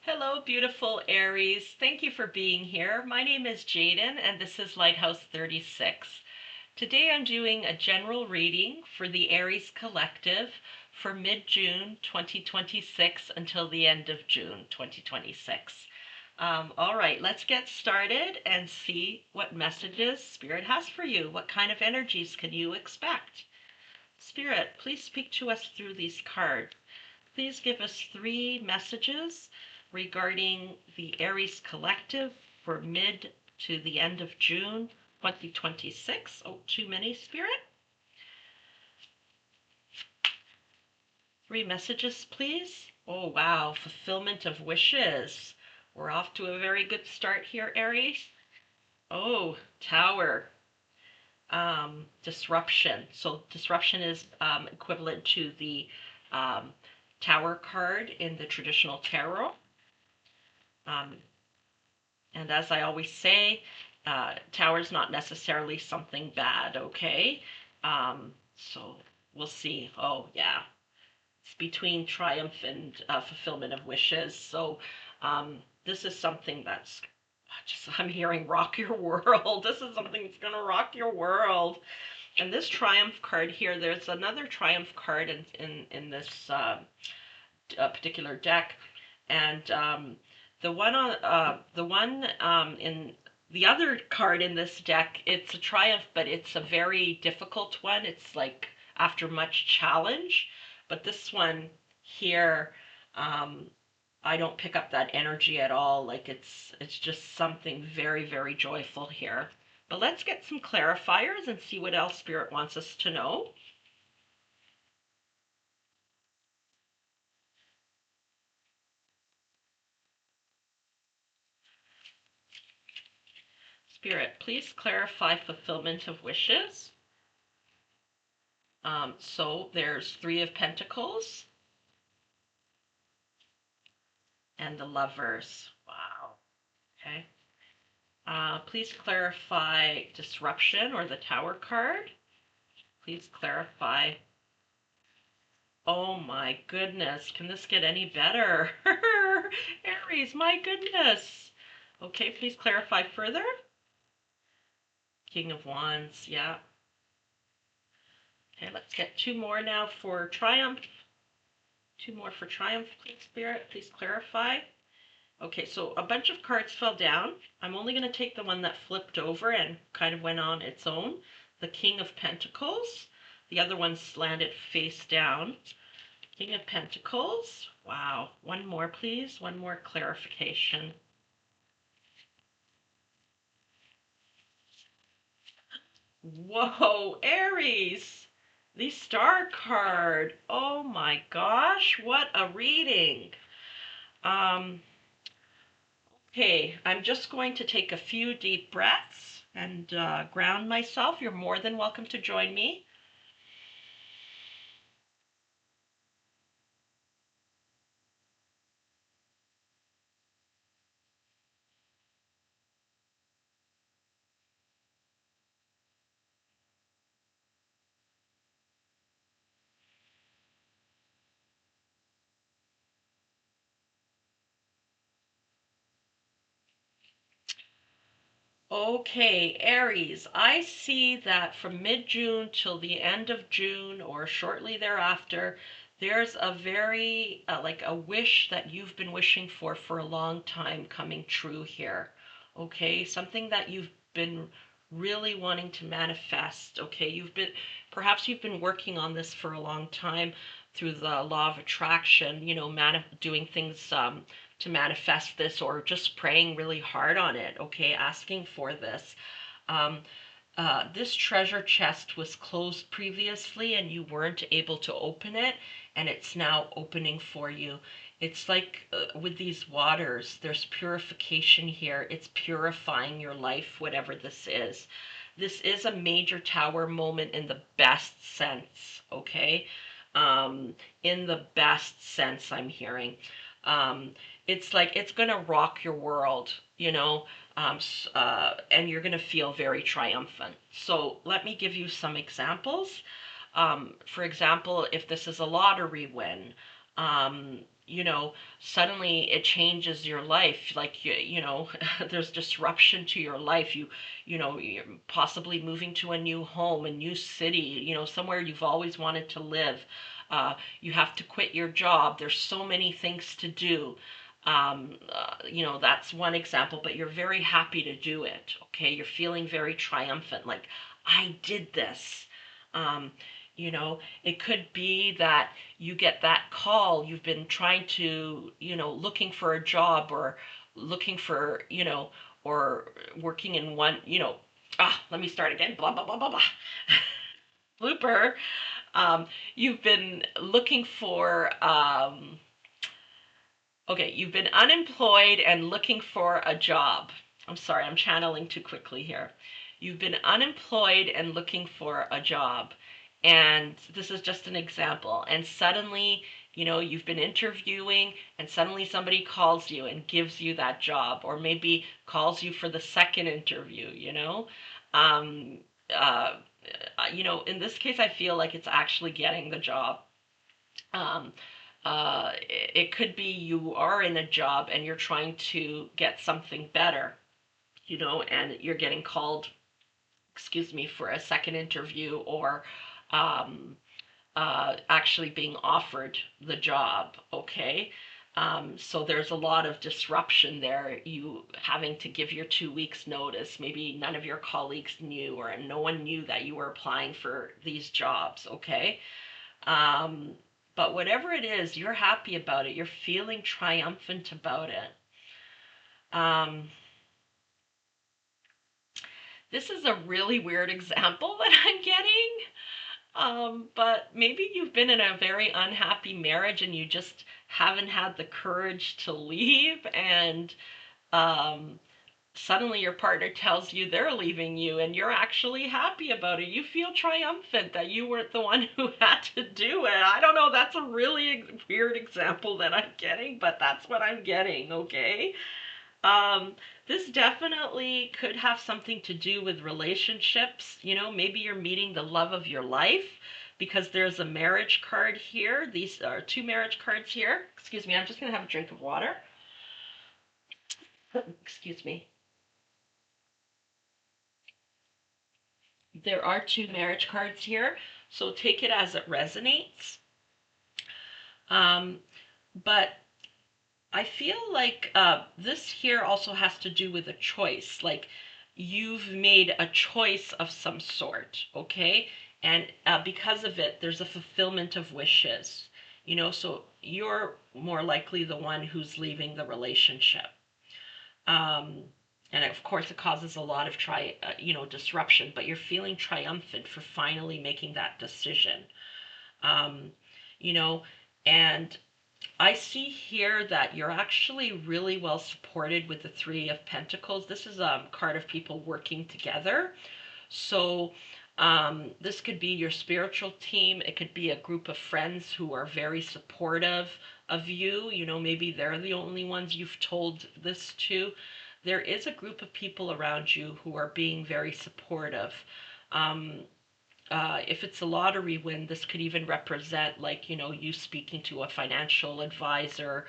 Hello, beautiful Aries. Thank you for being here. My name is Jaden, and this is Lighthouse 36. Today I'm doing a general reading for the Aries Collective for mid-June 2026 until the end of June 2026. All right, let's get started and see what messages Spirit has for you. What kind of energies can you expect? Spirit, please speak to us through these cards. Please give us 3 messages regarding the Aries Collective for mid to the end of June 2026. Oh, too many, Spirit? 3 messages, please. Oh, wow. Fulfillment of wishes. We're off to a very good start here, Aries. Oh, Tower. Disruption. So disruption is equivalent to the Tower card in the traditional tarot. And as I always say, Tower's not necessarily something bad, okay? So we'll see. Oh, yeah. It's between triumph and fulfillment of wishes. So this is something that's I'm hearing rock your world. This is something that's going to rock your world. And this triumph card here, there's another triumph card in this particular deck. And the one in the other card in this deck, it's a triumph, but it's a very difficult one. It's like after much challenge. But this one here, I don't pick up that energy at all. Like it's just something very, very joyful here. But let's get some clarifiers and see what else Spirit wants us to know. Spirit, please clarify fulfillment of wishes. So there's 3 of Pentacles and the Lovers. Wow. Okay. Please clarify disruption or the Tower card. Please clarify. Oh my goodness. Can this get any better? Aries, my goodness. Okay, please clarify further. King of Wands, yeah. Okay, let's get 2 more now for Triumph. 2 more for Triumph, please, Spirit. Please clarify. Okay, so a bunch of cards fell down. I'm only going to take the one that flipped over and kind of went on its own. The King of Pentacles. The other one's landed face down. King of Pentacles. Wow. One more, please. One more clarification. Whoa, Aries. The Star card. Oh my gosh, what a reading. Okay, I'm just going to take a few deep breaths and ground myself. You're more than welcome to join me. Okay, Aries, I see that from mid-June till the end of June or shortly thereafter, there's a very, like a wish that you've been wishing for a long time coming true here. Okay, something that you've been really wanting to manifest. Okay, perhaps you've been working on this for a long time through the law of attraction, you know, doing things to manifest this or just praying really hard on it, okay, asking for this. This treasure chest was closed previously and you weren't able to open it, and it's now opening for you. It's like with these waters, there's purification here. It's purifying your life, whatever this is. This is a major tower moment in the best sense, okay? In the best sense, I'm hearing. It's like it's going to rock your world, you know, and you're going to feel very triumphant. So let me give you some examples. For example, if this is a lottery win, you know, suddenly it changes your life. Like, there's disruption to your life. You're possibly moving to a new home, a new city, somewhere you've always wanted to live. You have to quit your job. There's so many things to do. That's one example, but you're very happy to do it. Okay. You're feeling very triumphant. Like, I did this. Um, it could be that you get that call. You've been trying to, looking for a job, or looking for, or working in one, let me start again, blah, blah, blah, blah, blah. Blooper. You've been looking for, okay, you've been unemployed and looking for a job. I'm sorry, I'm channeling too quickly here. You've been unemployed and looking for a job. And this is just an example. And suddenly, you've been interviewing, and suddenly somebody calls you and gives you that job, or maybe calls you for the second interview, Um, uh, in this case, I feel like it's actually getting the job. Um, it could be you are in a job and you're trying to get something better, and you're getting called, excuse me, for a second interview, or um, actually being offered the job. Okay. So there's a lot of disruption there. You having to give your 2 weeks notice. Maybe none of your colleagues knew, or no one knew that you were applying for these jobs. Okay. Um, but whatever it is, you're happy about it. You're feeling triumphant about it. Um, this is a really weird example that I'm getting. But maybe you've been in a very unhappy marriage and you just haven't had the courage to leave, and um, suddenly your partner tells you they're leaving you, and you're actually happy about it. You feel triumphant that you weren't the one who had to do it. I don't know, that's a really weird example that I'm getting, but that's what I'm getting, okay? Um, this definitely could have something to do with relationships. Maybe you're meeting the love of your life, because there's a marriage card here. These are two marriage cards here. Excuse me, I'm just going to have a drink of water. Excuse me. There are two marriage cards here, so take it as it resonates. Um, but I feel like this here also has to do with a choice. Like, you've made a choice of some sort, okay? And because of it, there's a fulfillment of wishes, so you're more likely the one who's leaving the relationship. Um, and of course, it causes a lot of disruption, but you're feeling triumphant for finally making that decision. Um, you know, and I see here that you're actually really well supported with the Three of Pentacles. This is a card of people working together. So this could be your spiritual team. It could be a group of friends who are very supportive of you. Maybe they're the only ones you've told this to. There is a group of people around you who are being very supportive. Um, if it's a lottery win, this could even represent, like, you speaking to a financial advisor,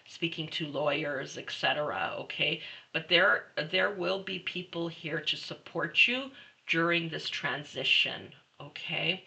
speaking to lawyers, etc. Okay, but there will be people here to support you during this transition. Okay,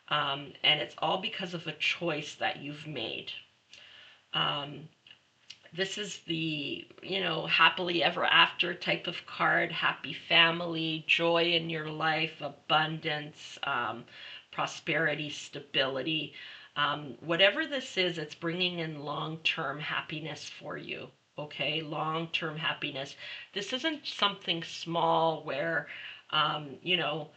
and it's all because of a choice that you've made. Um, this is the, happily ever after type of card. Happy family, joy in your life, abundance, prosperity, stability. Whatever this is, it's bringing in long-term happiness for you. Okay, long-term happiness. This isn't something small where, um, you know,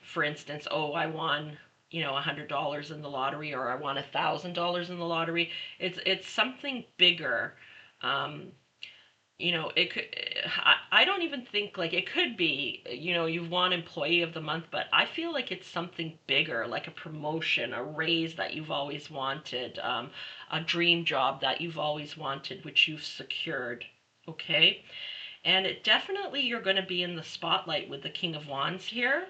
for instance, oh, I won, $100 in the lottery, or I won $1,000 in the lottery. It's something bigger. Um, it could. I don't even think, like, it could be. You've won Employee of the Month, but I feel like it's something bigger, like a promotion, a raise that you've always wanted, a dream job that you've always wanted, which you've secured. Okay, and it definitely, you're going to be in the spotlight with the King of Wands here.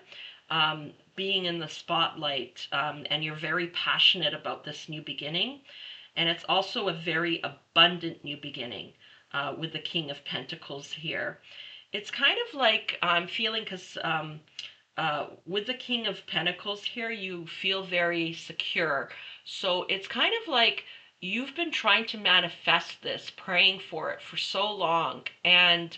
being in the spotlight, and you're very passionate about this new beginning. And it's also a very abundant new beginning, with the King of Pentacles here. It's kind of like I'm feeling, because with the King of Pentacles here, you feel very secure. So it's kind of like you've been trying to manifest this, praying for it for so long. And,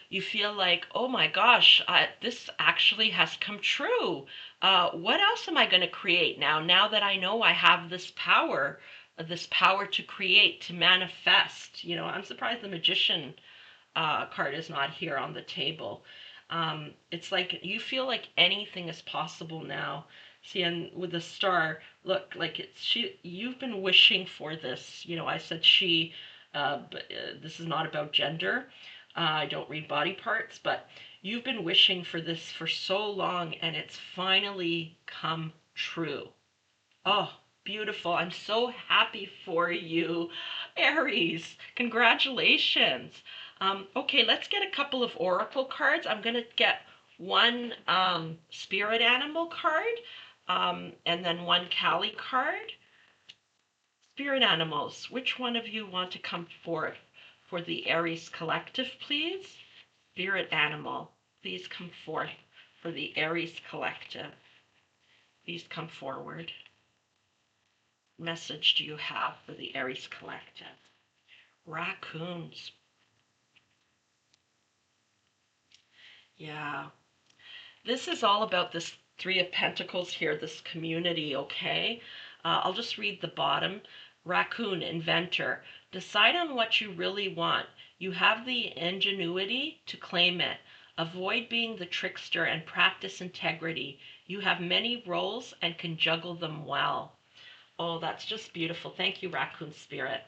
you feel like, oh my gosh, this actually has come true. What else am I going to create now that I know I have this power to create, to manifest? I'm surprised the Magician card is not here on the table. It's like you feel like anything is possible now. See, and with the star, look, like you've been wishing for this. I said she, but this is not about gender. I don't read body parts, but you've been wishing for this for so long, and it's finally come true. Oh, beautiful. I'm so happy for you, Aries. Congratulations. Okay, let's get a couple of oracle cards. I'm going to get one spirit animal card, and then one Kali card. Spirit animals, which one of you want to come forth for the Aries Collective, please? Spirit animal, please come forth for the Aries Collective. Please come forward. Message do you have for the Aries Collective? Raccoons. Yeah. This is all about this Three of Pentacles here, this community, okay? I'll just read the bottom. Raccoon, inventor. Decide on what you really want. You have the ingenuity to claim it. Avoid being the trickster and practice integrity. You have many roles and can juggle them well. Oh, that's just beautiful. Thank you, Raccoon Spirit.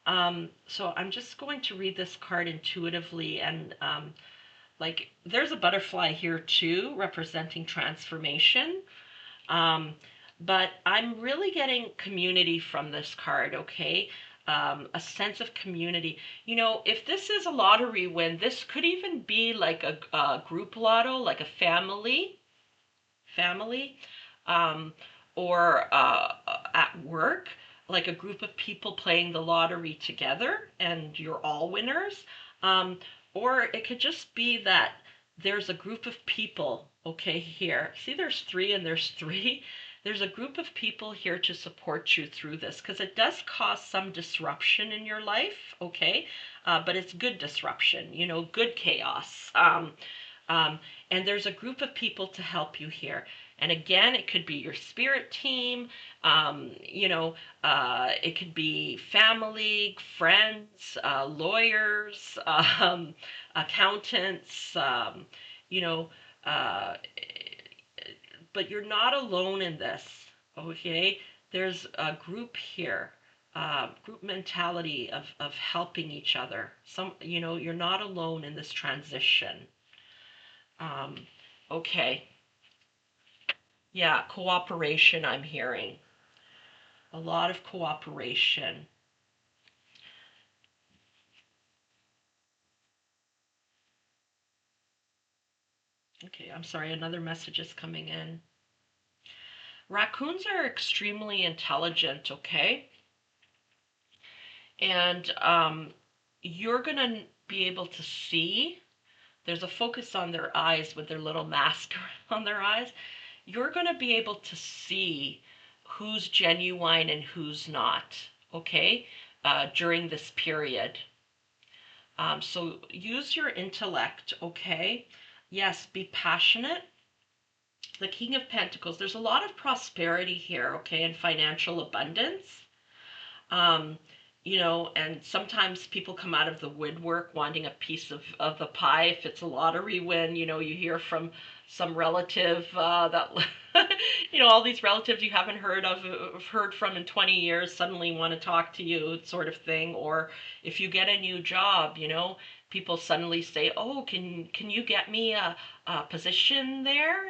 So I'm just going to read this card intuitively, and like there's a butterfly here too, representing transformation. But I'm really getting community from this card, okay? A sense of community. If this is a lottery win, this could even be like a group lotto, like a family, um, or at work, like a group of people playing the lottery together and you're all winners. Or it could just be that there's a group of people, okay, here. See, there's three and there's three. There's a group of people here to support you through this, because it does cause some disruption in your life, okay? But it's good disruption, good chaos. And there's a group of people to help you here. And again, it could be your spirit team, it could be family, friends, lawyers, accountants, you know, uh, but you're not alone in this, okay? There's a group here, group mentality of helping each other. You're not alone in this transition. Okay. Yeah, cooperation I'm hearing. A lot of cooperation. Okay, I'm sorry, another message is coming in. Raccoons are extremely intelligent, okay? And you're going to be able to see. There's a focus on their eyes with their little mask on their eyes. You're going to be able to see who's genuine and who's not, okay, during this period. So use your intellect, okay? Yes, be passionate. The King of Pentacles, there's a lot of prosperity here, okay, and financial abundance. And sometimes people come out of the woodwork wanting a piece of the pie. If it's a lottery win, you hear from some relative that, all these relatives you haven't heard from in 20 years suddenly want to talk to you, sort of thing. Or if you get a new job, people suddenly say, oh, can you get me a position there,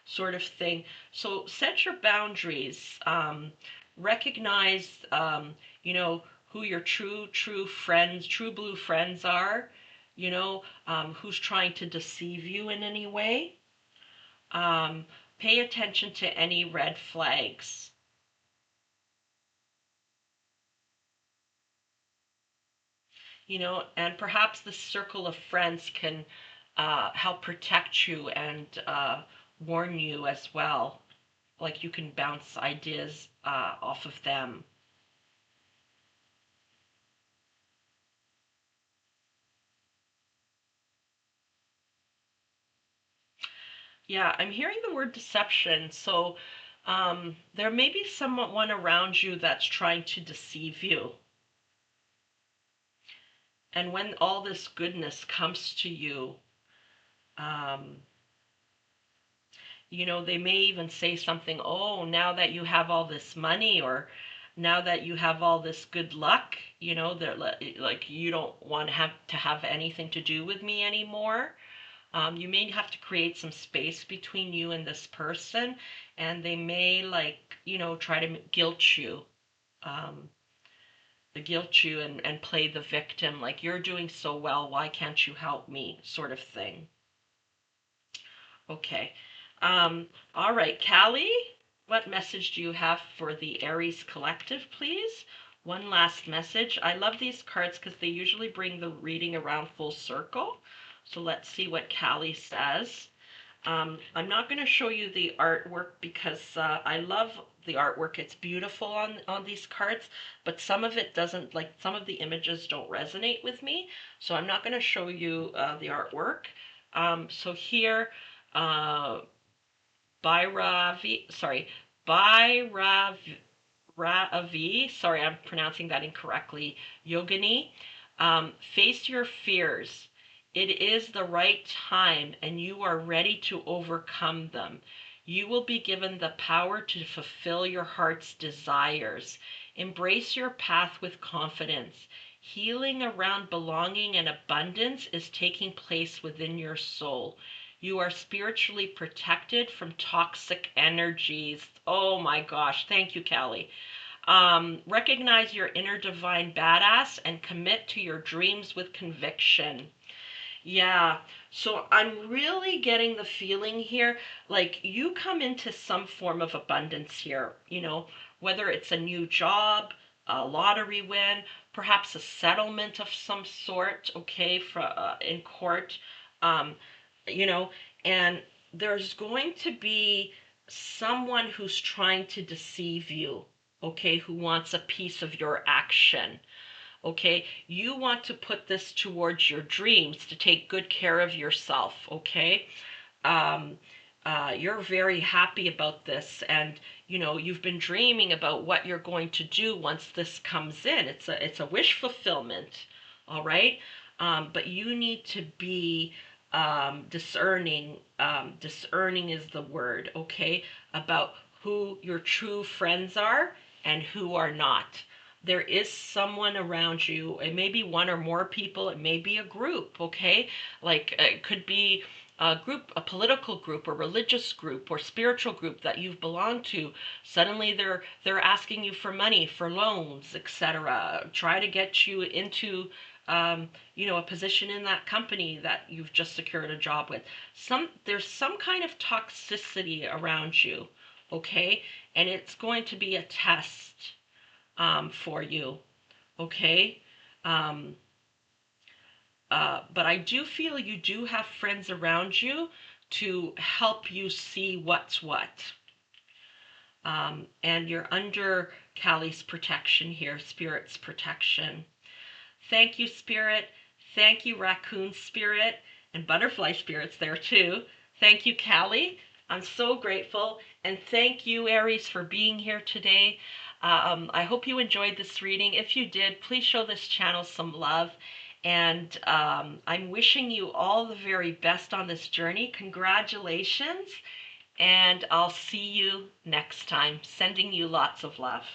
sort of thing. So set your boundaries. Recognize, who your true friends, true blue friends are, who's trying to deceive you in any way. Um, Pay attention to any red flags. And perhaps the circle of friends can help protect you and warn you as well. Like you can bounce ideas off of them. Yeah, I'm hearing the word deception. So there may be someone around you that's trying to deceive you. And when all this goodness comes to you, um, they may even say something, oh, now that you have all this money, or now that you have all this good luck, they're like, you don't want to have anything to do with me anymore. You may have to create some space between you and this person, and they may try to um, guilt you and play the victim, like you're doing so well, why can't you help me, sort of thing. Okay. All right, Callie, what message do you have for the Aries Collective, please? One last message. I love these cards because they usually bring the reading around full circle. So let's see what Callie says. I'm not going to show you the artwork because I love the artwork. It's beautiful on these cards, but some of it doesn't, like some of the images don't resonate with me. So I'm not going to show you the artwork. So here, uh, Bhairavi, sorry, Bhairavi, sorry, I'm pronouncing that incorrectly, Yogini, face your fears. It is the right time and you are ready to overcome them. You will be given the power to fulfill your heart's desires. Embrace your path with confidence. Healing around belonging and abundance is taking place within your soul. You are spiritually protected from toxic energies. Oh my gosh. Thank you, Callie. Recognize your inner divine badass and commit to your dreams with conviction. Yeah, so I'm really getting the feeling here, like you come into some form of abundance here, whether it's a new job, a lottery win, perhaps a settlement of some sort, okay, in court, um, you know, and there's going to be someone who's trying to deceive you, okay, who wants a piece of your action. Okay, you want to put this towards your dreams to take good care of yourself. Okay, um, you're very happy about this, and you've been dreaming about what you're going to do once this comes in. It's a wish fulfillment. All right, but you need to be discerning. Discerning is the word. Okay, about who your true friends are and who are not. There is someone around you. It may be one or more people. It may be a group, okay? Like it could be a group, a political group, or religious group, or spiritual group that you've belonged to. Suddenly they're asking you for money, for loans, etc. Try to get you into a position in that company that you've just secured a job with. There's some kind of toxicity around you, okay? And it's going to be a test for you, okay? Um, but I do feel you do have friends around you to help you see what's what. And you're under Callie's protection here, Spirit's protection. Thank you, Spirit. Thank you, Raccoon Spirit, and Butterfly Spirit's there too. Thank you, Callie. I'm so grateful. And thank you, Aries, for being here today. I hope you enjoyed this reading. If you did, please show this channel some love. And I'm wishing you all the very best on this journey. Congratulations. And I'll see you next time. Sending you lots of love.